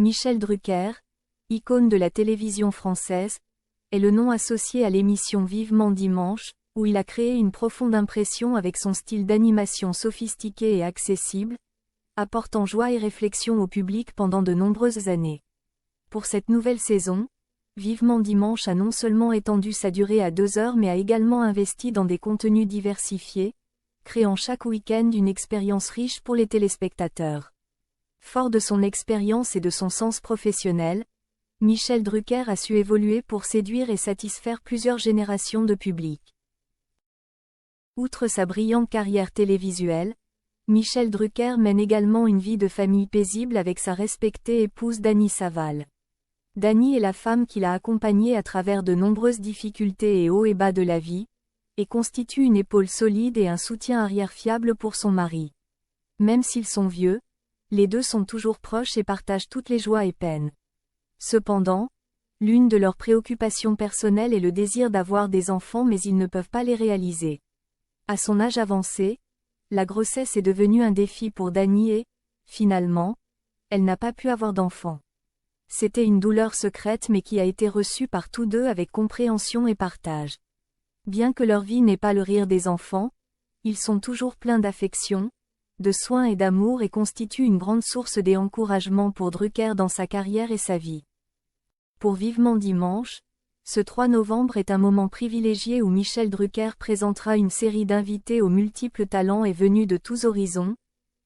Michel Drucker, icône de la télévision française, est le nom associé à l'émission Vivement Dimanche, où il a créé une profonde impression avec son style d'animation sophistiqué et accessible, apportant joie et réflexion au public pendant de nombreuses années. Pour cette nouvelle saison, Vivement Dimanche a non seulement étendu sa durée à 2 heures mais a également investi dans des contenus diversifiés, créant chaque week-end une expérience riche pour les téléspectateurs. Fort de son expérience et de son sens professionnel, Michel Drucker a su évoluer pour séduire et satisfaire plusieurs générations de public. Outre sa brillante carrière télévisuelle, Michel Drucker mène également une vie de famille paisible avec sa respectée épouse Dany Saval. Dany est la femme qui l'a accompagné à travers de nombreuses difficultés et hauts et bas de la vie, et constitue une épaule solide et un soutien arrière fiable pour son mari. Même s'ils sont vieux, les deux sont toujours proches et partagent toutes les joies et peines. Cependant, l'une de leurs préoccupations personnelles est le désir d'avoir des enfants mais ils ne peuvent pas les réaliser. À son âge avancé, la grossesse est devenue un défi pour Dany et, finalement, elle n'a pas pu avoir d'enfant. C'était une douleur secrète mais qui a été reçue par tous deux avec compréhension et partage. Bien que leur vie n'ait pas le rire des enfants, ils sont toujours pleins d'affection, de soins et d'amour et constituent une grande source d'encouragement pour Drucker dans sa carrière et sa vie. Pour Vivement Dimanche, ce 3 novembre est un moment privilégié où Michel Drucker présentera une série d'invités aux multiples talents et venus de tous horizons,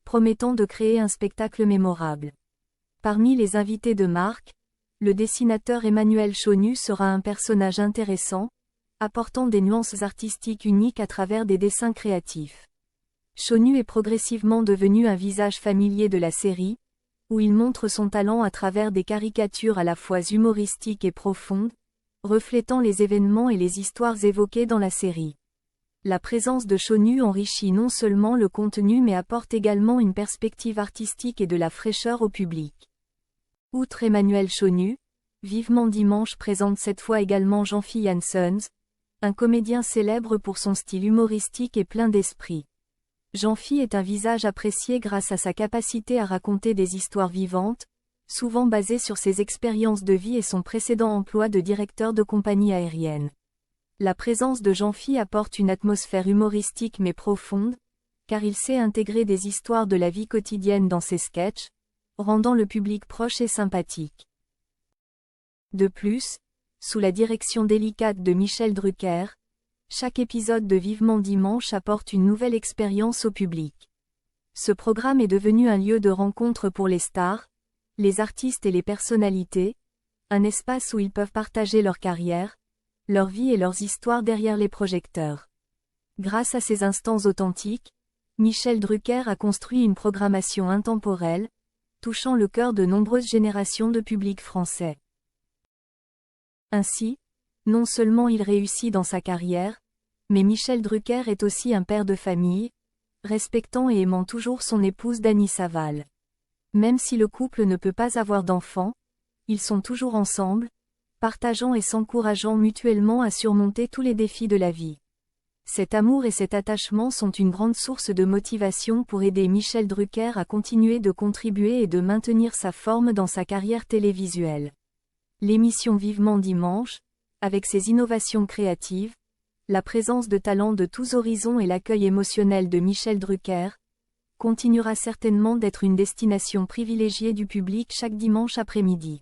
promettant de créer un spectacle mémorable. Parmi les invités de marque, le dessinateur Emmanuel Chonu sera un personnage intéressant, apportant des nuances artistiques uniques à travers des dessins créatifs. Chonu est progressivement devenu un visage familier de la série, où il montre son talent à travers des caricatures à la fois humoristiques et profondes, reflétant les événements et les histoires évoquées dans la série. La présence de Chonu enrichit non seulement le contenu mais apporte également une perspective artistique et de la fraîcheur au public. Outre Emmanuel Chonu, Vivement Dimanche présente cette fois également Jean-Phi Janssens, un comédien célèbre pour son style humoristique et plein d'esprit. Jean-Phi est un visage apprécié grâce à sa capacité à raconter des histoires vivantes, souvent basées sur ses expériences de vie et son précédent emploi de directeur de compagnie aérienne. La présence de Jean-Phi apporte une atmosphère humoristique mais profonde, car il sait intégrer des histoires de la vie quotidienne dans ses sketchs, rendant le public proche et sympathique. De plus, sous la direction délicate de Michel Drucker, chaque épisode de Vivement Dimanche apporte une nouvelle expérience au public. Ce programme est devenu un lieu de rencontre pour les stars, les artistes et les personnalités, un espace où ils peuvent partager leur carrière, leur vie et leurs histoires derrière les projecteurs. Grâce à ces instants authentiques, Michel Drucker a construit une programmation intemporelle, touchant le cœur de nombreuses générations de public français. Ainsi, non seulement il réussit dans sa carrière, mais Michel Drucker est aussi un père de famille, respectant et aimant toujours son épouse Dany Saval. Même si le couple ne peut pas avoir d'enfants, ils sont toujours ensemble, partageant et s'encourageant mutuellement à surmonter tous les défis de la vie. Cet amour et cet attachement sont une grande source de motivation pour aider Michel Drucker à continuer de contribuer et de maintenir sa forme dans sa carrière télévisuelle. L'émission Vivement Dimanche, avec ses innovations créatives, la présence de talents de tous horizons et l'accueil émotionnel de Michel Drucker, continuera certainement d'être une destination privilégiée du public chaque dimanche après-midi.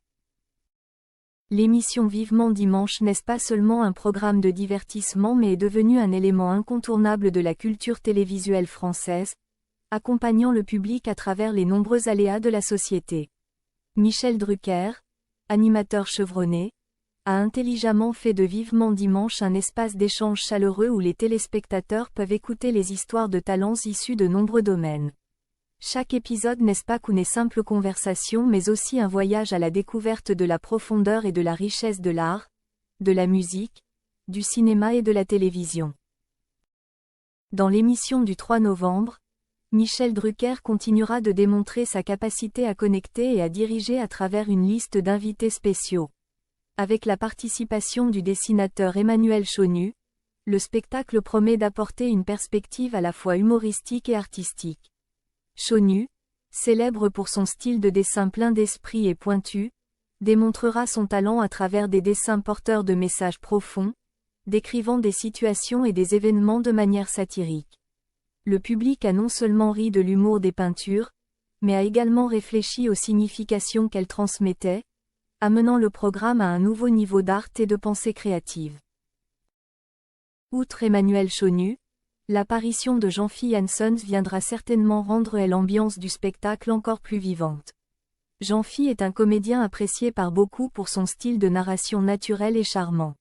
L'émission Vivement Dimanche n'est pas seulement un programme de divertissement mais est devenue un élément incontournable de la culture télévisuelle française, accompagnant le public à travers les nombreux aléas de la société. Michel Drucker, animateur chevronné, a intelligemment fait de Vivement Dimanche un espace d'échange chaleureux où les téléspectateurs peuvent écouter les histoires de talents issus de nombreux domaines. Chaque épisode n'est pas qu'une simple conversation mais aussi un voyage à la découverte de la profondeur et de la richesse de l'art, de la musique, du cinéma et de la télévision. Dans l'émission du 3 novembre, Michel Drucker continuera de démontrer sa capacité à connecter et à diriger à travers une liste d'invités spéciaux. Avec la participation du dessinateur Emmanuel Chonu, le spectacle promet d'apporter une perspective à la fois humoristique et artistique. Chonu, célèbre pour son style de dessin plein d'esprit et pointu, démontrera son talent à travers des dessins porteurs de messages profonds, décrivant des situations et des événements de manière satirique. Le public a non seulement ri de l'humour des peintures, mais a également réfléchi aux significations qu'elles transmettaient, amenant le programme à un nouveau niveau d'art et de pensée créative. Outre Emmanuel Chonu, l'apparition de Jean-Phi Hansons viendra certainement rendre l'ambiance du spectacle encore plus vivante. Jean-Phi est un comédien apprécié par beaucoup pour son style de narration naturel et charmant.